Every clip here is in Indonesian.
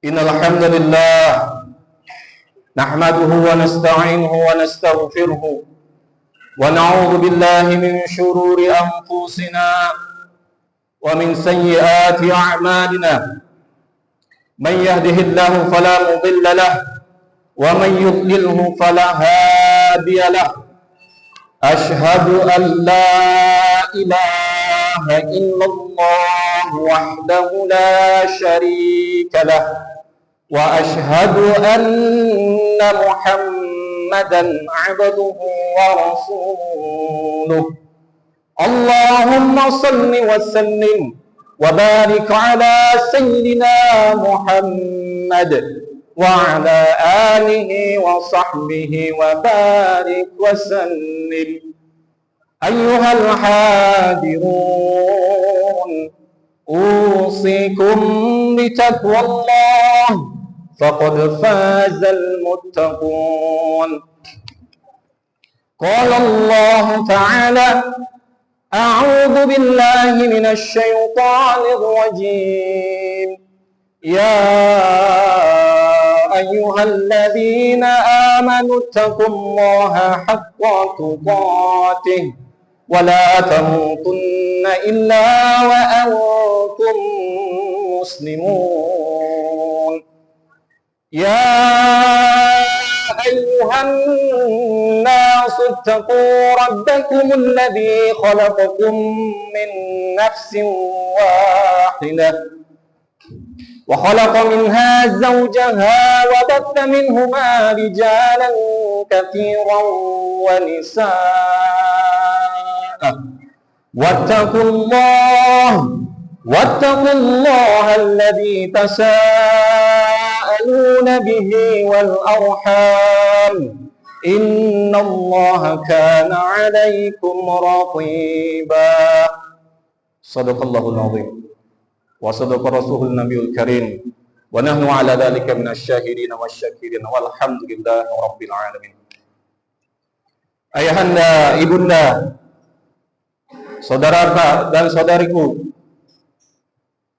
Innal hamdalillah nahmaduhu wa nasta'inuhu wa nastaghfiruhu wa na'udzu billahi min shururi anfusina wa min sayyiati a'malina. Man yahdihillahu fala mudilla lahu wa man yudlilhu fala hadiya lahu. Ashhadu an la ilaha illallah wahdahu la syarika lahu wa ashhadu anna Muhammadan abduhu wa rasuluh. Allahumma salli wa sallim wa barik ala sayyidina Muhammad wa ala alihi wa sahbihi wa barik wa sallim. Ayyuhal hadirun, usikum bitaqwallah, faqad fazal muttaqun. Qala Allah Ta'ala, a'udzu billahi minasy syaithanir rajim. Ya ayyuhalladzina amanu taqullaha haqqa tuqatih wa la tamutunna illa wa antum muslimun. Ya ayyuhan nasu ittaqu rabbakumul ladzi khalaqakum min nafsin wahidah wa khalaqa minha zawjaha wa batha minhuma rijalan katsiran wa nisaa. Wattaqullaha alladzi tasaaluna bihi wal arham, innallaha kana 'alaikum raqiba. Shadaqallahul 'azim wa sadaqa rasulun nabiyul karim wa nahnu ala dzalika minasyahidin wasyakirin walhamdulillahi rabbil alamin. Ayahanda, ibunda, saudara dan saudariku,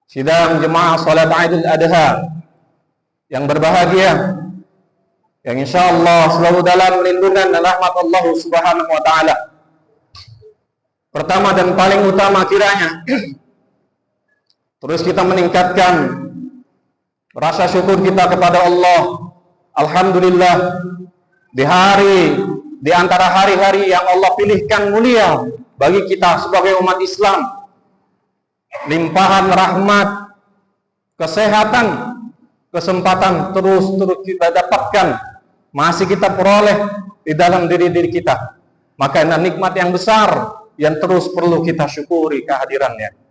sidang jemaah salat Idul Adha yang berbahagia, yang insyaallah selalu dalam lindungan dan rahmat Allah Subhanahu wa taala. Pertama dan paling utama kiranya terus kita meningkatkan rasa syukur kita kepada Allah. Alhamdulillah, di antara hari-hari yang Allah pilihkan mulia bagi kita sebagai umat Islam, limpahan rahmat, kesehatan, kesempatan terus kita dapatkan, masih kita peroleh di dalam diri kita. Maka ini nikmat yang besar yang terus perlu kita syukuri kehadirannya.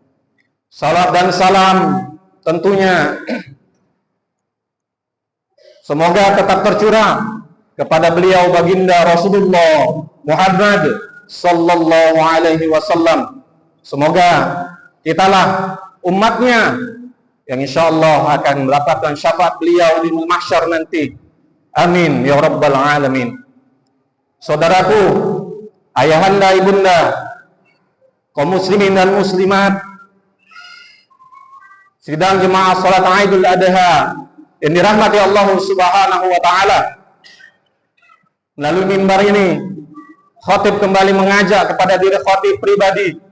Salat dan salam tentunya semoga tetap tercurah kepada beliau baginda Rasulullah Muhammad sallallahu alaihi wasallam. Semoga kitalah umatnya yang insyaallah akan mendapatkan syafaat beliau di mahsyar nanti. Amin ya rabbal alamin. Saudaraku, ayahanda, ibunda, kaum muslimin dan muslimat, sidang jemaah salat Idul Adha yang dirahmati Allah Subhanahu wa taala. Melalui mimbar ini, khatib kembali mengajak kepada diri khatib pribadi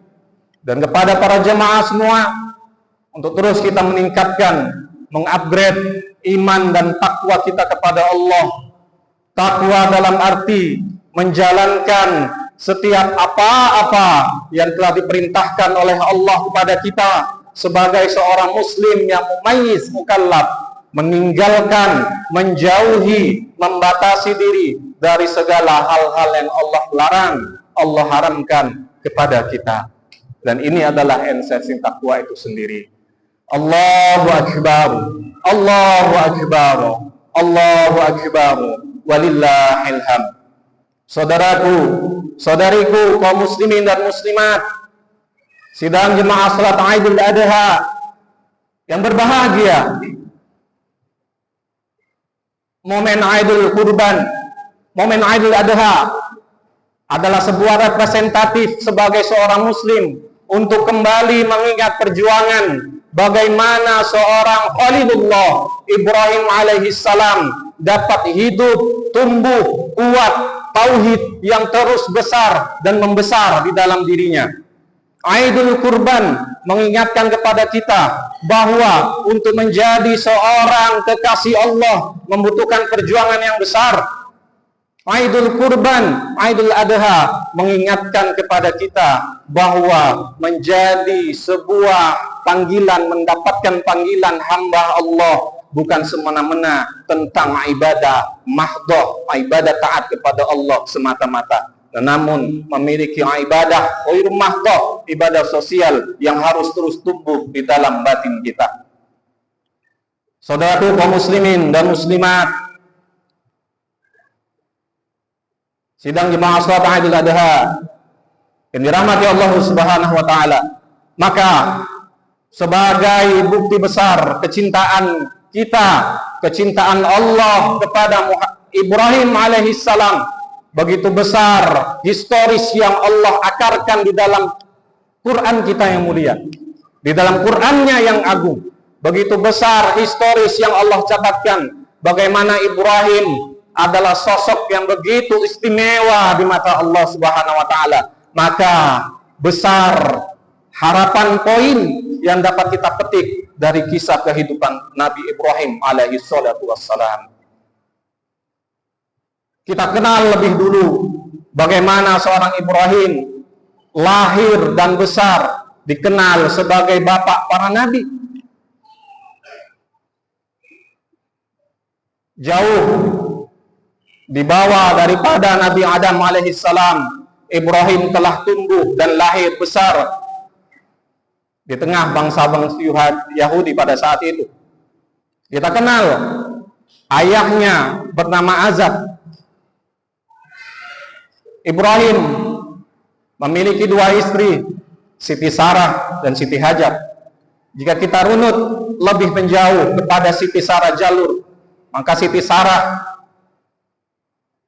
dan kepada para jemaah semua untuk terus kita meningkatkan, mengupgrade iman dan takwa kita kepada Allah. Takwa dalam arti menjalankan setiap apa-apa yang telah diperintahkan oleh Allah kepada kita sebagai seorang muslim yang mumayyiz, mukallaf, meninggalkan, menjauhi, membatasi diri dari segala hal-hal yang Allah larang, Allah haramkan kepada kita. Dan ini adalah esensi takwa itu sendiri. Allahu akbar, Allahu akbar, Allahu akbar, walillahil hamd. Saudaraku, saudariku, kaum muslimin dan muslimat, sidang jemaah salat Idul Adha yang berbahagia, momen Idul Kurban, momen Idul Adha adalah sebuah representatif sebagai seorang muslim untuk kembali mengingat perjuangan bagaimana seorang Khalilullah Ibrahim alaihi salam dapat hidup, tumbuh, kuat, tauhid yang terus besar dan membesar di dalam dirinya. Aidul Kurban mengingatkan kepada kita bahwa untuk menjadi seorang kekasih Allah membutuhkan perjuangan yang besar. Aidul Kurban, Aidul Adha mengingatkan kepada kita bahwa menjadi sebuah panggilan, mendapatkan panggilan hamba Allah bukan semena-mena tentang ibadah mahdhah, ibadah taat kepada Allah semata-mata, namun memiliki ibadah ghair mahdhah, ibadah sosial yang harus terus tumbuh di dalam batin kita. Saudaraku kaum muslimin dan muslimat, sidang jemaah salat Idul Adha yang dirahmati Allah Subhanahu wa taala, maka sebagai bukti besar kecintaan kita, kecintaan Allah kepada Ibrahim alaihi salam, begitu besar historis yang Allah akarkan di dalam Quran kita yang mulia, di dalam Qurannya yang agung. Begitu besar historis yang Allah catatkan bagaimana Ibrahim adalah sosok yang begitu istimewa di mata Allah Subhanahu wa taala. Maka besar harapan poin yang dapat kita petik dari kisah kehidupan Nabi Ibrahim alaihi salatu wassalam. Kita kenal lebih dulu bagaimana seorang Ibrahim lahir dan besar, dikenal sebagai bapak para nabi. Jauh di bawah daripada Nabi Adam alaihi salam, Ibrahim telah tumbuh dan lahir besar di tengah bangsa-bangsa Yahudi pada saat itu. Kita kenal ayahnya bernama Azar. Ibrahim memiliki dua istri, Siti Sarah dan Siti Hajar. Jika kita runut lebih menjauh kepada Siti Sarah jalur, maka Siti Sarah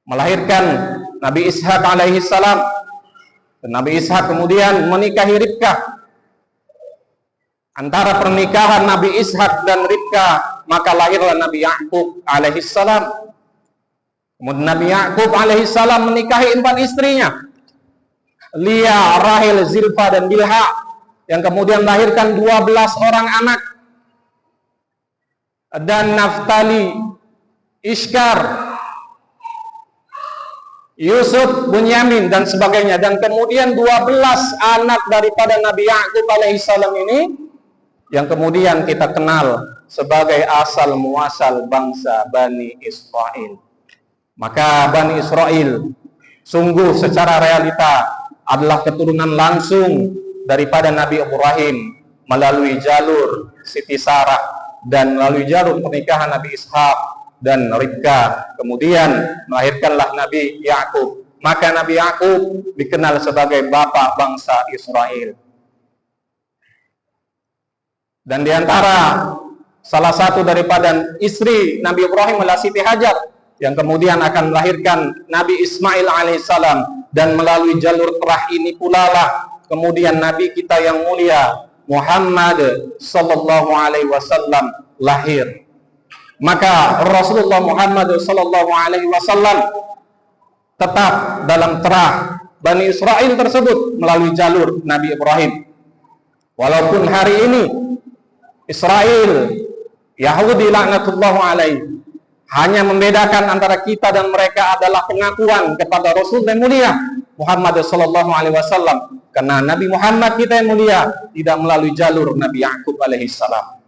melahirkan Nabi Ishak alaihi salam, dan Nabi Ishak kemudian menikahi Ribkah. Antara pernikahan Nabi Ishak dan Ribkah maka lahirlah Nabi Yakub alaihi salam. Kemudian Nabi Yakub alaihi salam menikahi 4 istrinya, Lia, Rahel, Zilpa dan Bilha, yang kemudian melahirkan 12 orang anak, dan Naftali, Ishkar, Yusuf, Bunyamin dan sebagainya. Dan kemudian 12 anak daripada Nabi Yakub alaihi salam ini yang kemudian kita kenal sebagai asal muasal bangsa Bani Israel. Maka Bani Israel sungguh secara realita adalah keturunan langsung daripada Nabi Ibrahim melalui jalur Siti Sarah dan melalui jalur pernikahan Nabi Ishak dan Ribkah. Kemudian melahirkanlah Nabi Yakub. Maka Nabi Yakub dikenal sebagai bapak bangsa Israel. Dan diantara salah satu daripada istri Nabi Ibrahim adalah Siti Hajar, yang kemudian akan melahirkan Nabi Ismail alaihissalam. Dan melalui jalur terah ini pula lah kemudian Nabi kita yang mulia Muhammad sallallahu alaihi wasallam lahir. Maka Rasulullah Muhammad sallallahu alaihi wasallam tetap dalam terah Bani Israel tersebut melalui jalur Nabi Ibrahim. Walaupun hari ini Israel, Yahudi laknatullah alaihi, hanya membedakan antara kita dan mereka adalah pengakuan kepada Rasul yang mulia Muhammad sallallahu alaihi wasallam. Karena Nabi Muhammad kita yang mulia tidak melalui jalur Nabi Yakub alaihi salam.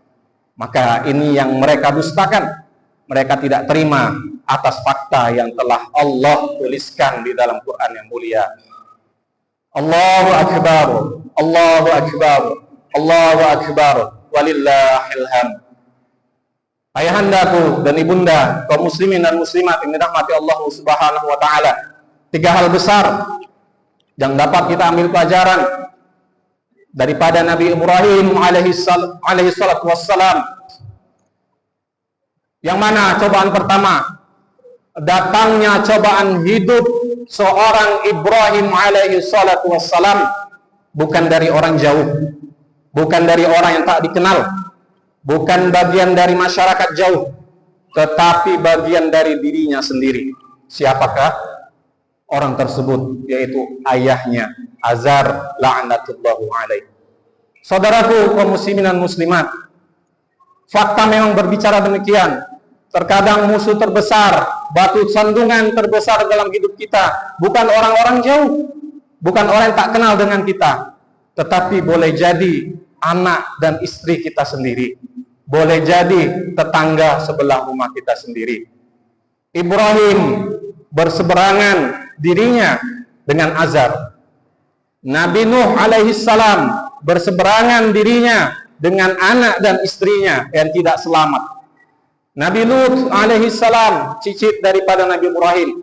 Maka ini yang mereka dustakan. Mereka tidak terima atas fakta yang telah Allah tuliskan di dalam Quran yang mulia. Allahu akbar, Allahu akbar, Allahu akbar, walillahil hamd. Ayahandaku dan ibunda kaum muslimin dan muslimat yang dirahmati Allah Subhanahu wa taala, 3 hal besar yang dapat kita ambil pelajaran daripada Nabi Ibrahim alaihi salatu wassalam. Yang mana cobaan pertama, datangnya cobaan hidup seorang Ibrahim alaihi salatu wassalam bukan dari orang jauh, bukan dari orang yang tak dikenal, bukan bagian dari masyarakat jauh, tetapi bagian dari dirinya sendiri. Siapakah orang tersebut? Yaitu ayahnya, Azar la'natullahu alaih. Saudaraku kaum muslimin dan muslimat, fakta memang berbicara demikian. Terkadang musuh terbesar, batu sandungan terbesar dalam hidup kita bukan orang-orang jauh, bukan orang yang tak kenal dengan kita, tetapi boleh jadi anak dan istri kita sendiri, boleh jadi tetangga sebelah rumah kita sendiri. Ibrahim berseberangan dirinya dengan Azar. Nabi Nuh alaihi salam berseberangan dirinya dengan anak dan istrinya yang tidak selamat. Nabi Lut alaihi salam, cicit daripada Nabi Ibrahim,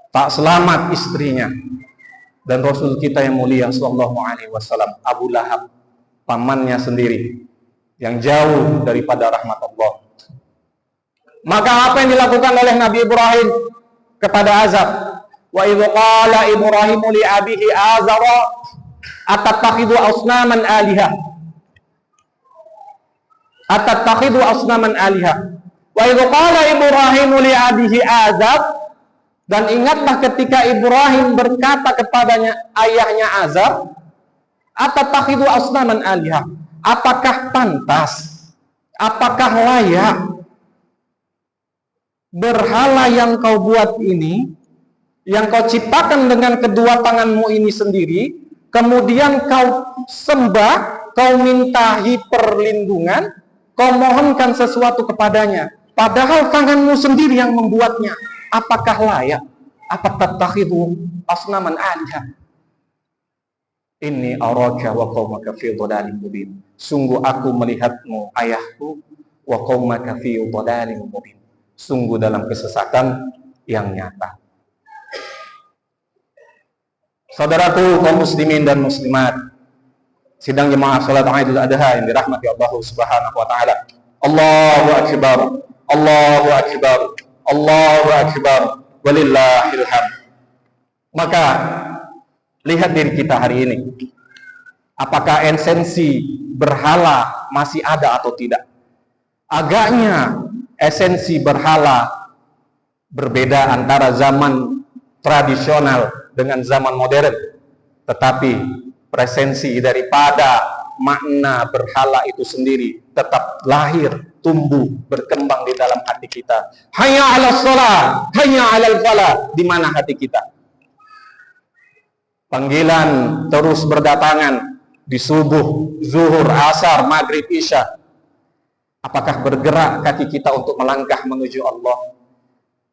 tak selamat istrinya. Dan Rasul kita yang mulia sallallahu alaihi wasallam, Abu Lahab, pamannya sendiri yang jauh daripada rahmat Allah. Maka apa yang dilakukan oleh Nabi Ibrahim kepada Azar? Wa idh qala Ibrahim li abihi Azara atattakhidhu asnaman alihah. Atattakhidhu asnaman alihah. Wa idh qala Ibrahim li abihi Azar, dan ingatlah ketika Ibrahim berkata kepadanya ayahnya Azar, atattakhidhu asnaman alihah. Apakah pantas? Apakah layak berhala yang kau buat ini, yang kau ciptakan dengan kedua tanganmu ini sendiri, kemudian kau sembah, kau mintahi perlindungan, kau mohonkan sesuatu kepadanya, padahal tanganmu sendiri yang membuatnya? Apakah layak? Apa tattakhidhu asnaman alihah? Inni araka wa qaumaka fi dhalalin mubin. Sungguh aku melihatmu, ayahku, wa qaumaka fi dhalalin mubin. Sungguh dalam kesesatan yang nyata. Saudaraku kaum muslimin dan muslimat, sidang jemaah salat Idul Adha yang dirahmati Allah Subhanahu wa taala. Allahu akbar. Allahu akbar. Allahu akbar. Walillahil hamd. Maka lihat diri kita hari ini. Apakah esensi berhala masih ada atau tidak? Agaknya esensi berhala berbeda antara zaman tradisional dengan zaman modern, tetapi presensi daripada makna berhala itu sendiri tetap lahir, tumbuh, berkembang di dalam hati kita. Hayya 'alas shalah, hayya 'alal falah. Di mana hati kita? Panggilan terus berdatangan di subuh, zuhur, asar, maghrib, isya. Apakah bergerak kaki kita untuk melangkah menuju Allah?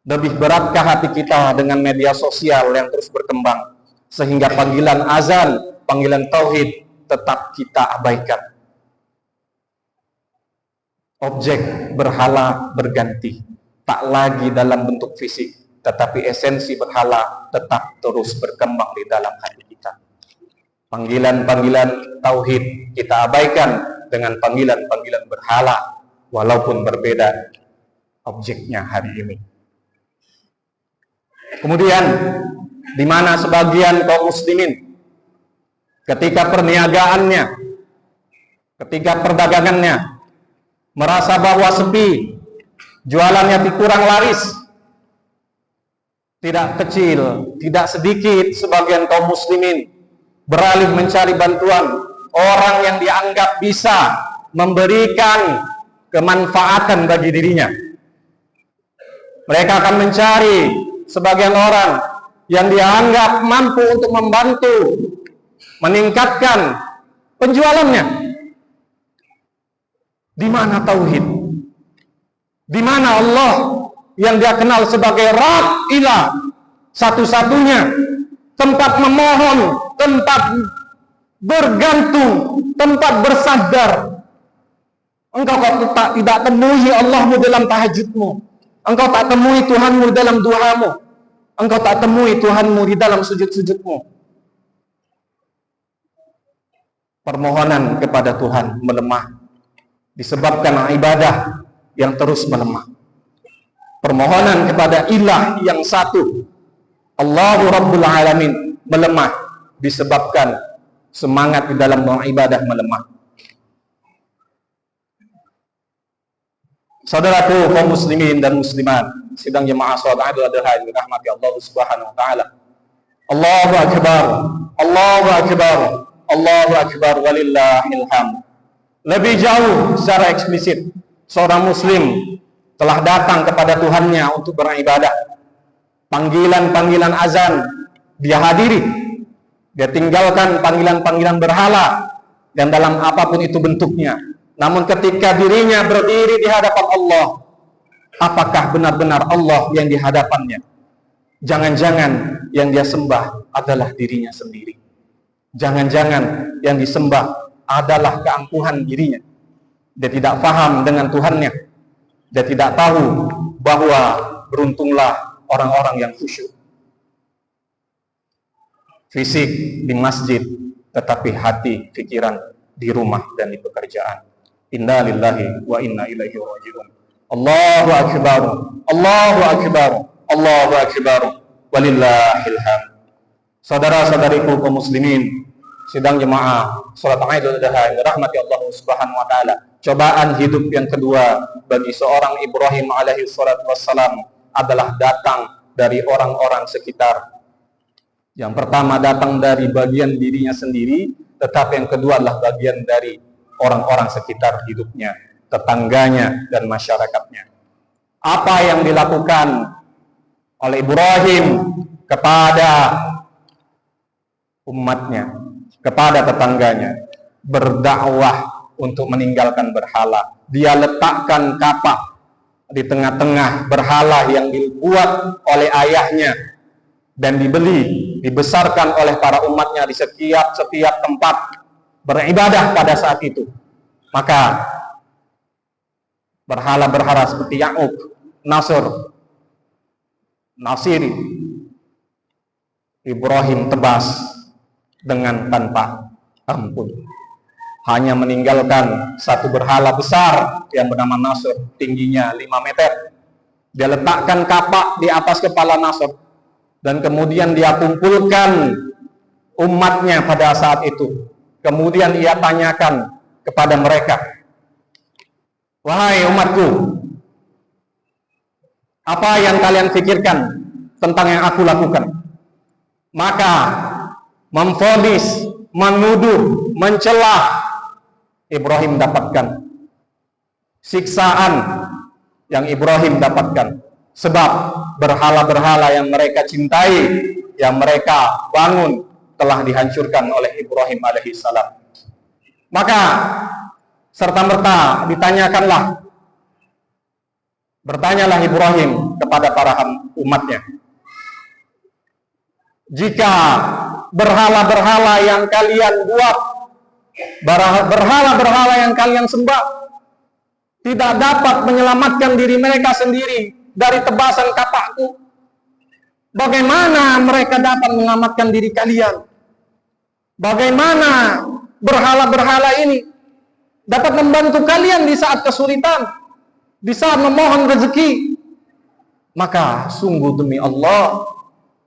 Lebih beratkah hati kita dengan media sosial yang terus berkembang, sehingga panggilan azan, panggilan tauhid tetap kita abaikan? Objek berhala berganti, tak lagi dalam bentuk fisik, tetapi esensi berhala tetap terus berkembang di dalam hati kita. Panggilan-panggilan tauhid kita abaikan dengan panggilan-panggilan berhala, walaupun berbeda objeknya hari ini. Kemudian, di mana sebagian kaum muslimin ketika perniagaannya, ketika perdagangannya merasa bahwa sepi, jualannya kurang laris, tidak kecil, tidak sedikit sebagian kaum muslimin beralih mencari bantuan orang yang dianggap bisa memberikan kemanfaatan bagi dirinya. Mereka akan mencari sebagian orang yang dianggap mampu untuk membantu meningkatkan penjualannya. Di mana tauhid? Di mana Allah yang dia kenal sebagai Rabb, Ilah, satu-satunya tempat memohon, tempat bergantung, tempat bersandar? Engkau tidak temui Allahmu dalam tahajudmu. Engkau tak temui Tuhanmu dalam duhamu. Engkau tak temui Tuhanmu di dalam sujud-sujudmu. Permohonan kepada Tuhan melemah disebabkan ibadah yang terus melemah. Permohonan kepada Ilah yang satu, Allahu Rabbul Alamin, melemah disebabkan semangat di dalam beribadah melemah. Saudaraku kaum muslimin dan muslimat, sidang jemaah salat Idul Adha yang dirahmati Allah Subhanahu wa taala. Allahu akbar. Allahu akbar. Allahu akbar walillahil hamd. Lebih jauh secara eksplisit, seorang muslim telah datang kepada Tuhannya untuk beribadah. Panggilan-panggilan azan dia hadiri. Dia tinggalkan panggilan-panggilan berhala dan dalam apapun itu bentuknya. Namun ketika dirinya berdiri di hadapan Allah, apakah benar-benar Allah yang di hadapannya? Jangan-jangan yang dia sembah adalah dirinya sendiri. Jangan-jangan yang disembah adalah keangkuhan dirinya. Dia tidak paham dengan Tuhannya. Dia tidak tahu bahwa beruntunglah orang-orang yang khusyuk. Fisik di masjid, tetapi hati, pikiran di rumah dan di pekerjaan. Inna lillahi wa inna ilaihi raji'un. Allahu akbar. Allahu akbar. Allahu akbar. Walillahil hamd. Saudara-saudariku kaum muslimin, sidang jemaah salat Idul Adha yang dirahmati Allah Subhanahu wa taala. Cobaan hidup yang kedua bagi seorang Ibrahim alaihi salatu wassalam adalah datang dari orang-orang sekitar. Yang pertama datang dari bagian dirinya sendiri, tetapi yang kedua adalah bagian dari orang-orang sekitar hidupnya, tetangganya dan masyarakatnya. Apa yang dilakukan oleh Ibrahim kepada umatnya, kepada tetangganya, berdakwah untuk meninggalkan berhala. Dia letakkan kapak di tengah-tengah berhala yang dibuat oleh ayahnya dan dibesarkan oleh para umatnya di setiap tempat beribadah pada saat itu. Maka berhala-berhala seperti Ya'ub, Nasr, Nasiri, Ibrahim tebas dengan tanpa ampun. Hanya meninggalkan satu berhala besar yang bernama Nasr, tingginya 5 meter. Dia letakkan kapak di atas kepala Nasr dan kemudian dia kumpulkan umatnya pada saat itu. Kemudian ia tanyakan kepada mereka, wahai umatku, apa yang kalian pikirkan tentang yang aku lakukan? Maka memvonis, menuduh, mencela, Ibrahim dapatkan siksaan yang Ibrahim dapatkan. Sebab berhala-berhala yang mereka cintai, yang mereka bangun, telah dihancurkan oleh Ibrahim alaihissalam. Maka serta-merta bertanyalah Ibrahim kepada para umatnya, jika berhala-berhala yang kalian buat, berhala-berhala yang kalian sembah tidak dapat menyelamatkan diri mereka sendiri dari tebasan kapakku, bagaimana mereka dapat menyelamatkan diri kalian? Bagaimana berhala-berhala ini dapat membantu kalian di saat kesulitan, di saat memohon rezeki? Maka sungguh demi Allah,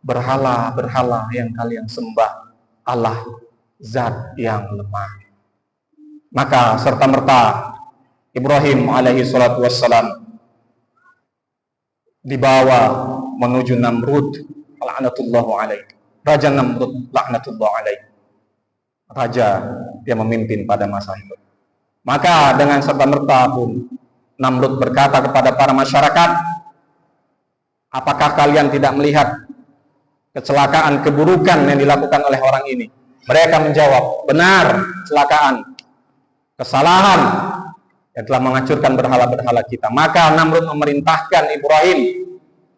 berhala-berhala yang kalian sembah Allah zat yang lemah. Maka serta-merta Ibrahim alaihi salatu wassalam dibawa menuju Namrud laknatullahu alaihi. Raja Namrud laknatullahu alaihi. Raja yang memimpin pada masa itu. Maka dengan serta-merta pun Namrud berkata kepada para masyarakat, apakah kalian tidak melihat kecelakaan, keburukan yang dilakukan oleh orang ini? Mereka menjawab, benar, kecelakaan, kesalahan yang telah menghancurkan berhala-berhala kita. Maka Namrud memerintahkan Ibrahim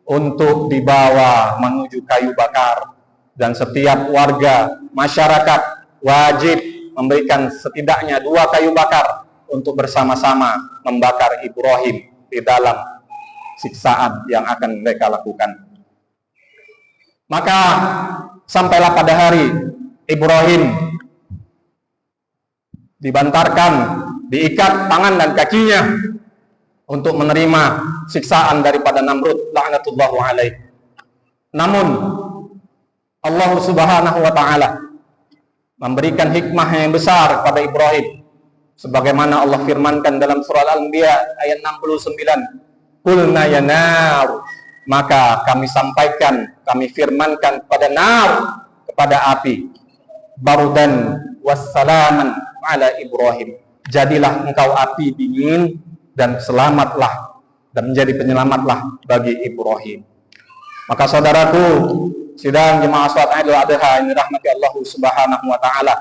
untuk dibawa menuju kayu bakar, dan setiap warga masyarakat wajib memberikan setidaknya 2 kayu bakar untuk bersama-sama membakar Ibrahim di dalam siksaan yang akan mereka lakukan. Maka sampailah pada hari Ibrahim dibantarkan, diikat tangan dan kakinya untuk menerima siksaan daripada Namrud laknatullahu alaihi. Namun Allah Subhanahu wa taala memberikan hikmah yang besar kepada Ibrahim, sebagaimana Allah firmankan dalam surah Al-Anbiya ayat 69, qulna ya nar, maka kami sampaikan, kami firmankan kepada nar, kepada api, barudan wassalaman ala Ibrahim, jadilah engkau api dingin dan selamatlah, dan menjadi penyelamatlah bagi Ibrahim. Maka saudaraku, sidang jemaah salat Idul Adha ini rahmati Allah Subhanahu wa taala,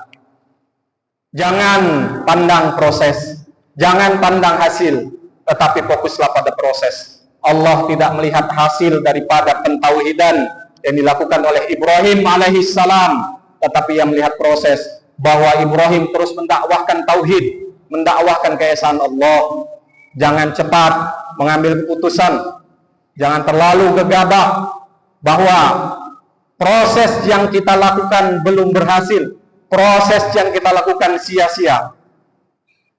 jangan pandang proses, jangan pandang hasil, tetapi fokuslah pada proses. Allah tidak melihat hasil daripada pentauhidan yang dilakukan oleh Ibrahim alaihissalam, tetapi yang melihat proses, bahwa Ibrahim terus mendakwahkan tauhid, mendakwahkan keesaan Allah. Jangan cepat mengambil keputusan, jangan terlalu gegabah bahwa proses yang kita lakukan belum berhasil, proses yang kita lakukan sia-sia.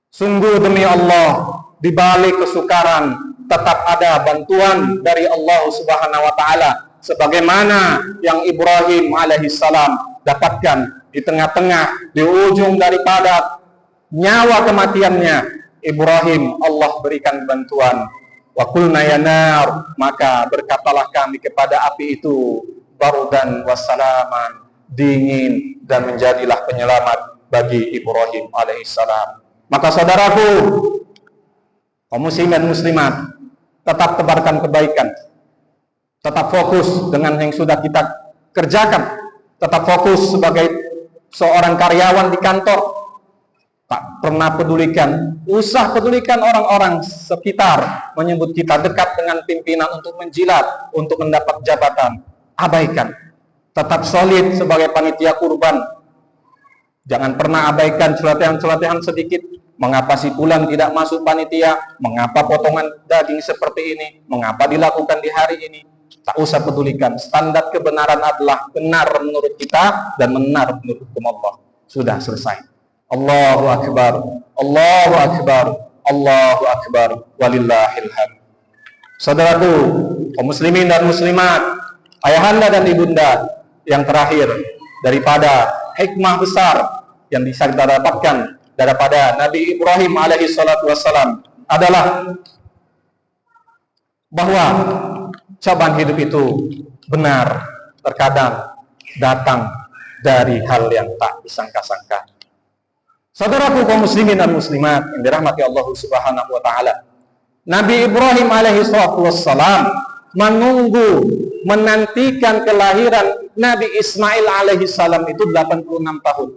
Sungguh demi Allah, di balik kesukaran tetap ada bantuan dari Allah Subhanahu wa taala, sebagaimana yang Ibrahim alaihissalam dapatkan di tengah-tengah, di ujung daripada nyawa kematiannya, Ibrahim Allah berikan bantuan. Wa qulna ya nar, maka berkatalah kami kepada api itu, barudan wassalaman, dingin dan menjadilah penyelamat bagi Ibrahim alaihissalam. Maka saudaraku, kaum muslimin muslimat, tetap tebarkan kebaikan, tetap fokus dengan yang sudah kita kerjakan, tetap fokus sebagai seorang karyawan di kantor, tak pernah pedulikan, pedulikan orang-orang sekitar menyebut kita dekat dengan pimpinan untuk menjilat, untuk mendapat jabatan. Abaikan. Tetap solid sebagai panitia kurban. Jangan pernah abaikan celotehan-celotehan sedikit. Mengapa si fulan tidak masuk panitia? Mengapa potongan daging seperti ini? Mengapa dilakukan di hari ini? Tak usah pedulikan. Standar kebenaran adalah benar menurut kita dan benar menurut hukum Allah. Sudah selesai. Allahu Akbar, Allahu Akbar, Allahu Akbar, walillahil hamd. Saudaraku, kaum muslimin dan muslimat, ayahanda dan ibunda, yang terakhir daripada hikmah besar yang bisa kita dapatkan daripada Nabi Ibrahim alaihi salatu wassalam adalah bahwa cobaan hidup itu benar terkadang datang dari hal yang tak disangka-sangka. Saudaraku kaum muslimin dan muslimat yang dirahmati Allah Subhanahu wa taala, Nabi Ibrahim alaihi salatu wassalam menantikan kelahiran Nabi Ismail alaihi salam itu 86 tahun.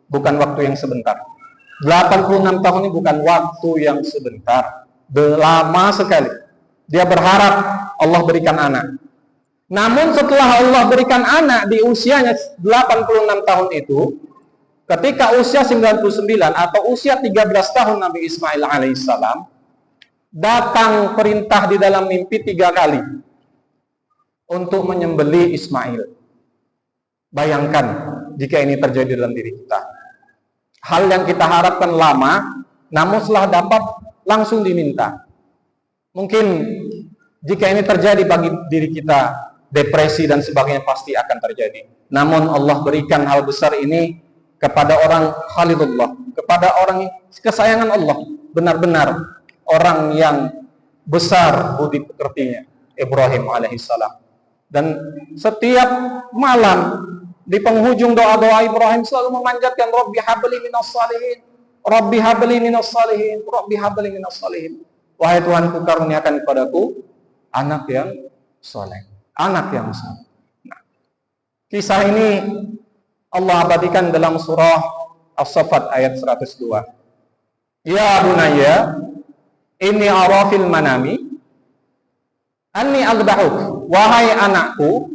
Bukan waktu yang sebentar. 86 tahun ini bukan waktu yang sebentar. Lama sekali. Dia berharap Allah berikan anak. Namun setelah Allah berikan anak di usianya 86 tahun itu, ketika usia 99 atau usia 13 tahun Nabi Ismail alaihissalam, datang perintah di dalam mimpi 3 kali untuk menyembelih Ismail. Bayangkan jika ini terjadi dalam diri kita. Hal yang kita harapkan lama, namun setelah dapat langsung diminta. Mungkin jika ini terjadi bagi diri kita, depresi dan sebagainya pasti akan terjadi. Namun Allah berikan hal besar ini kepada orang Khalilullah, kepada orang kesayangan Allah, benar-benar orang yang besar budi pekertinya, Ibrahim alaihissalam. Dan setiap malam di penghujung doa-doa Ibrahim selalu memanjatkan Rabbi habli minas salihin, Rabbi habli minas salihin, Rabbi habli minas salihin. Wahai Tuhanku, karuniakan kepadaku anak yang soleh, anak yang soleh. Nah, kisah ini Allah abadikan dalam surah As-Saffat ayat 102. Ya bunayya, inni ara fil manami anni azbahuk. Wahai anakku,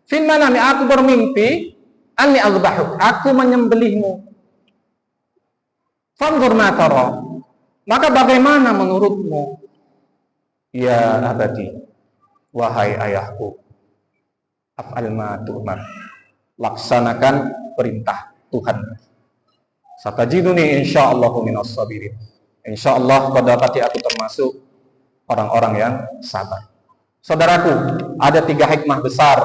fil manami, aku bermimpi, anni azbahuk, aku menyembelihmu. Fanzur ma tara, maka bagaimana menurutmu? Ya abadi, wahai ayahku, af'al ma tu'mar, laksanakan perintah Tuhan. Satajiduni insyaallahu minas sabirin. Insyaallah kau dapati aku termasuk orang-orang yang sabar. Saudaraku, ada 3 hikmah besar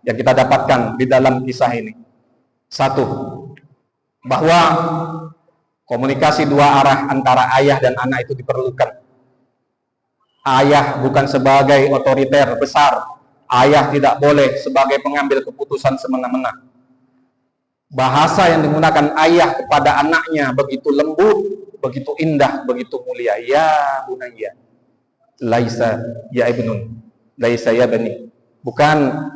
yang kita dapatkan di dalam kisah ini. 1, bahwa komunikasi dua arah antara ayah dan anak itu diperlukan. Ayah bukan sebagai otoriter besar. Ayah tidak boleh sebagai pengambil keputusan semena-mena. Bahasa yang digunakan ayah kepada anaknya begitu lembut, begitu indah, begitu mulia. Ya bunayya, laisa ya ibnun, laisa ya bani. Bukan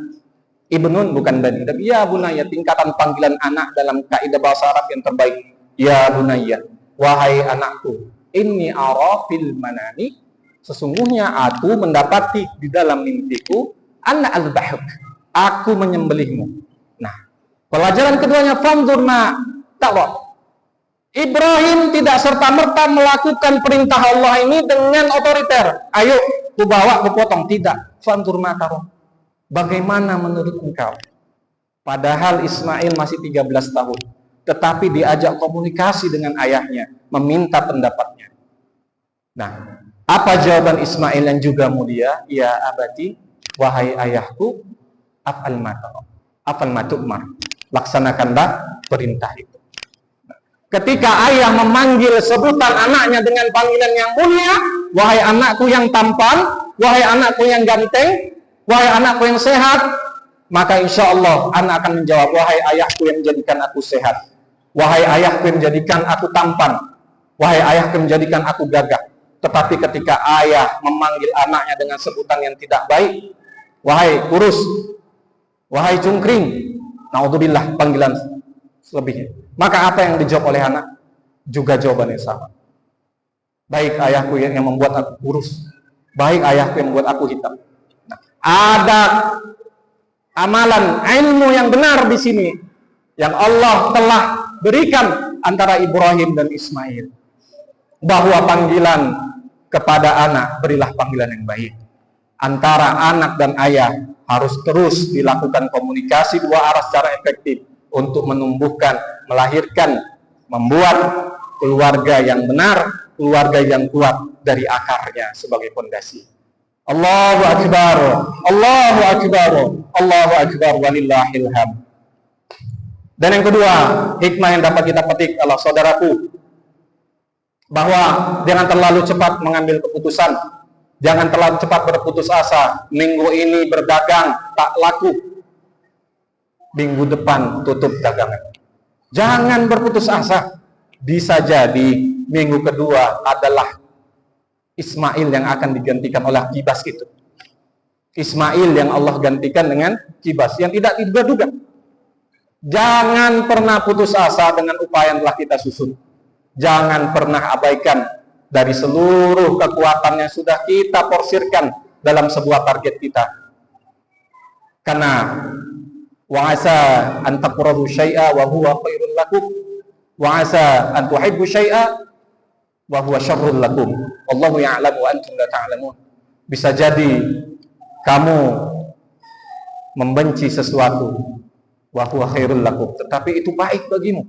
ibnun, bukan bani, tapi ya bunayya, tingkatan panggilan anak dalam kaidah bahasa Arab yang terbaik. Ya bunayya, wahai anakku, inni ara fil manami, sesungguhnya aku mendapati di dalam mimpiku, anna azbahuk, aku menyembelihmu. Nah, pelajaran keduanya, fanzur ma tara. Ibrahim tidak serta-merta melakukan perintah Allah ini dengan otoriter. Ayo, ku bawa, ku potong. Tidak. Fanzur ma tara. Bagaimana menurut engkau? Padahal Ismail masih 13 tahun. Tetapi diajak komunikasi dengan ayahnya, meminta pendapatnya. Nah, apa jawaban Ismail yang juga mulia? Ya abati, wahai ayahku, af'al ma tara, af'al ma tu'mar. Laksanakanlah perintah itu. Ketika ayah memanggil sebutan anaknya dengan panggilan yang mulia, wahai anakku yang tampan, wahai anakku yang ganteng, wahai anakku yang sehat, maka insya Allah anak akan menjawab, wahai ayahku yang menjadikan aku sehat, wahai ayahku yang menjadikan aku tampan, wahai ayahku yang menjadikan aku gagah. Tetapi ketika ayah memanggil anaknya dengan sebutan yang tidak baik, wahai kurus, wahai cungkring, naudzubillah, panggilan selebihnya, maka apa yang dijawab oleh anak? Juga jawaban yang sama. Baik ayahku yang membuat aku kurus, baik ayahku yang membuat aku hitam. Nah, ada amalan ilmu yang benar di sini yang Allah telah berikan antara Ibrahim dan Ismail, bahwa panggilan kepada anak, berilah panggilan yang baik. Antara anak dan ayah harus terus dilakukan komunikasi dua arah secara efektif untuk menumbuhkan, melahirkan, membuat keluarga yang benar, keluarga yang kuat dari akarnya sebagai fondasi. Allahu akbar, Allahu akbar, Allahu akbar, walillahil hamd. Dan yang kedua, hikmah yang dapat kita petik adalah, saudaraku, bahwa jangan terlalu cepat mengambil keputusan, jangan terlalu cepat berputus asa. Minggu ini berdagang tak laku, minggu depan tutup dagangan. Jangan berputus asa. Bisa jadi minggu kedua adalah Ismail yang akan digantikan oleh kibas itu. Ismail yang Allah gantikan dengan kibas yang tidak diduga-duga. Jangan pernah putus asa dengan upaya yang telah kita susun. Jangan pernah abaikan dari seluruh kekuatan yang sudah kita porsirkan dalam sebuah target kita. Karena wa asa an taqrabu syai'a wa huwa khairul lakum, wa asa an tuhibbu syai'a wa huwa syarrul lakum, wallahu ya'lamu wa antum la ta'lamun. Bisa jadi kamu membenci sesuatu, wa huwa khairul lakum, tetapi itu baik bagimu.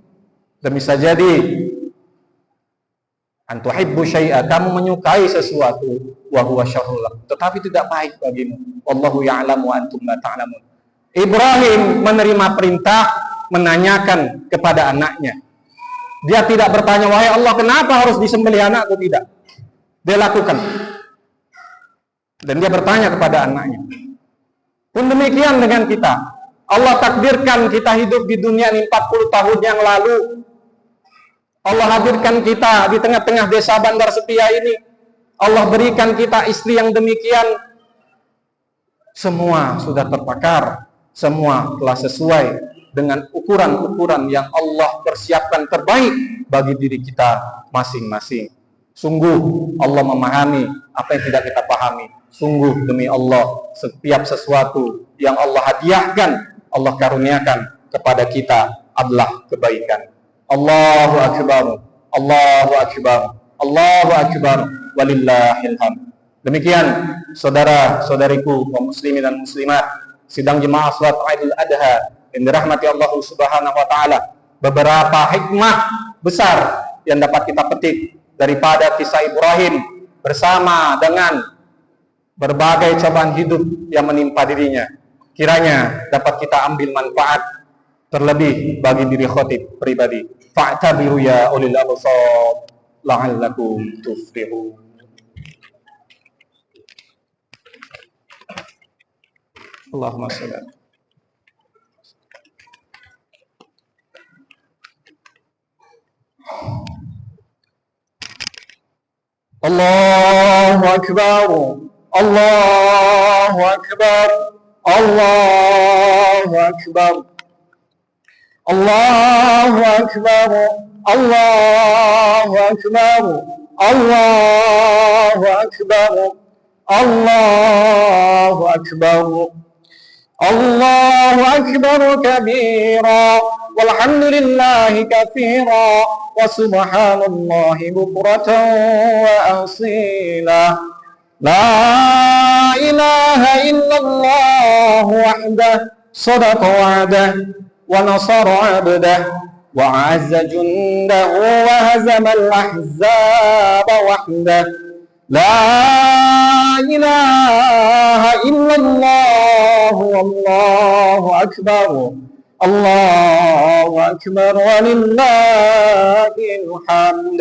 Dan bisa jadi an tuhibbu syai'a, kamu menyukai sesuatu, wa huwa syarrul lakum, tetapi tidak baik bagimu. Wallahu ya'lamu wa antum la ta'lamun. Ibrahim menerima perintah, menanyakan kepada anaknya. Dia tidak bertanya, wahai Allah, kenapa harus disembelih anakku? Tidak. Dia lakukan. Dan dia bertanya kepada anaknya. Pun demikian dengan kita. Allah takdirkan kita hidup di dunia ini 40 tahun yang lalu. Allah hadirkan kita di tengah-tengah desa Bandar Setia ini. Allah berikan kita istri yang demikian. Semua sudah terpakar. Semua telah sesuai dengan ukuran-ukuran yang Allah persiapkan terbaik bagi diri kita masing-masing. Sungguh Allah memahami apa yang tidak kita pahami. Sungguh demi Allah, setiap sesuatu yang Allah hadiahkan, Allah karuniakan kepada kita adalah kebaikan. Allahu akbar, Allahu akbar, Allahu akbar, walillahil hamd. Demikian saudara-saudariku kaum muslimin dan muslimat, sidang jemaah salat Idul Adha yang dirahmati Allah Subhanahu wa taala, beberapa hikmah besar yang dapat kita petik daripada kisah Ibrahim bersama dengan berbagai cobaan hidup yang menimpa dirinya. Kiranya dapat kita ambil manfaat, terlebih bagi diri khotib pribadi. fa'tabiru ya ulil absar la'allakum tuflihun. Allahumma shalli. Allahu akbar, Allahu akbar, Allahu akbar, Allahu akbar, Allahu akbar, Allahu akbar, Allahu akbar, Allahu akbar kabira, walhamdulillahi katsira, wa subhanallahi bukratan wa asila. La ilaha illallah wahdah, sadaqa wa'dah, wa nasara 'abdah, wa 'azza jundahu, wa hazama al-ahzaba wahdah. La ilaha illallah, wallahu akbar, Allahu akbar, walillahil hamd.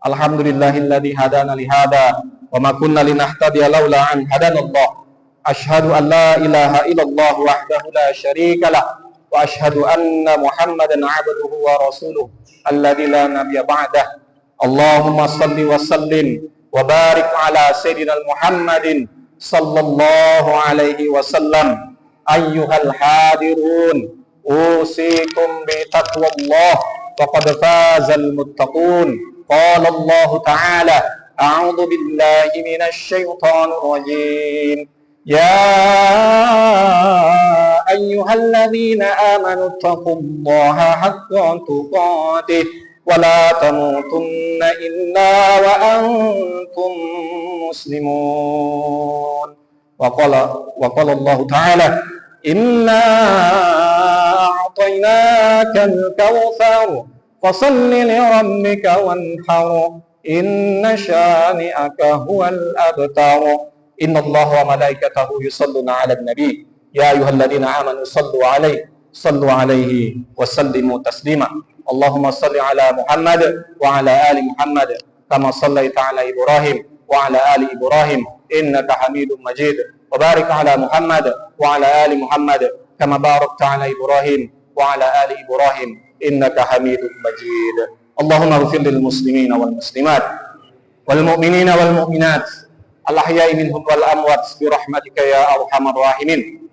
Alhamdulillahilladzi hadana li hada wa ma kunna linahtadiya laula an hadanallah. Asyhadu an la ilaha illallah wahdahu la syarika lah, wa asyhadu anna Muhammadan 'abduhu wa rasuluh alladzi la nabiyya ba'dah. Allahumma shalli wa sallim wa barik ala sayyidina Muhammadin sallallahu alaihi wasallam. Ayyuhal hadirun, usikum bi taqwallah, faqad fazal muttaqun. Qala Allah Ta'ala, a'udzu billahi minasy syaithanir rajim. Ya ayyuhalladzina amanu taqullaha haqqa tuqatih wa la tamutunna illa wa antum muslimun. Wa qala Allah Ta'ala, inna a'tainakal kautsar fasalli li rabbika wanhar, inna syani'aka huwal abtar. Innallaha wa malaikatahu yusalluna 'alan nabi, ya ayyuhalladzina amanu sallu 'alaihi wa sallimu taslima. Allahumma salli 'ala Muhammad wa 'ala ali Muhammad kama shallaita 'ala Ibrahim wa 'ala ali Ibrahim innaka Hamidum Majid. Wa barik 'ala Muhammad wa 'ala ali Muhammad kama barakta 'ala Ibrahim wa 'ala ali Ibrahim innaka Hamidum Majid. Allahumma ighfir lil muslimina wal muslimat wal mu'minina wal mu'minat al-ahya'i minhum wal amwat bi rahmatika ya arhamar rahimin.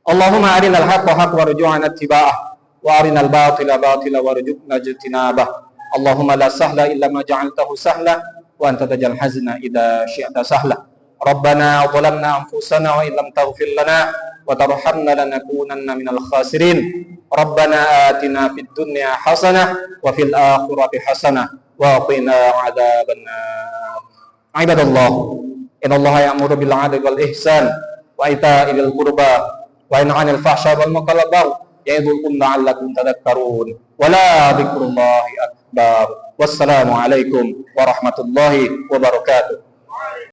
Allahumma arinal haqqa haqqan warzuqna ittiba'ah, wa arinal batila batila warzuqna ijtinabah. Allahumma la sahla illa ma ja'altahu sahla, wa anta taj'al hazna idza syi'ta sahla. Rabbana zalamna anfusana wa illam taghfir lana wa tarhamna lanakunanna minal khasirin. Rabbana atina fid dunya hasanah wa fil akhirati hasanah wa qina adzabannar. Ibadallah, innallaha ya'muru bil 'adli wal ihsan wa ita'i dzil qurba wa yanha 'anil fahsya'i wal munkari wal baghi ya'idzukum la'allakum tadhakkarun. Wa la dzikrullahi akbar. Wassalamu alaikum warahmatullahi wabarakatuh.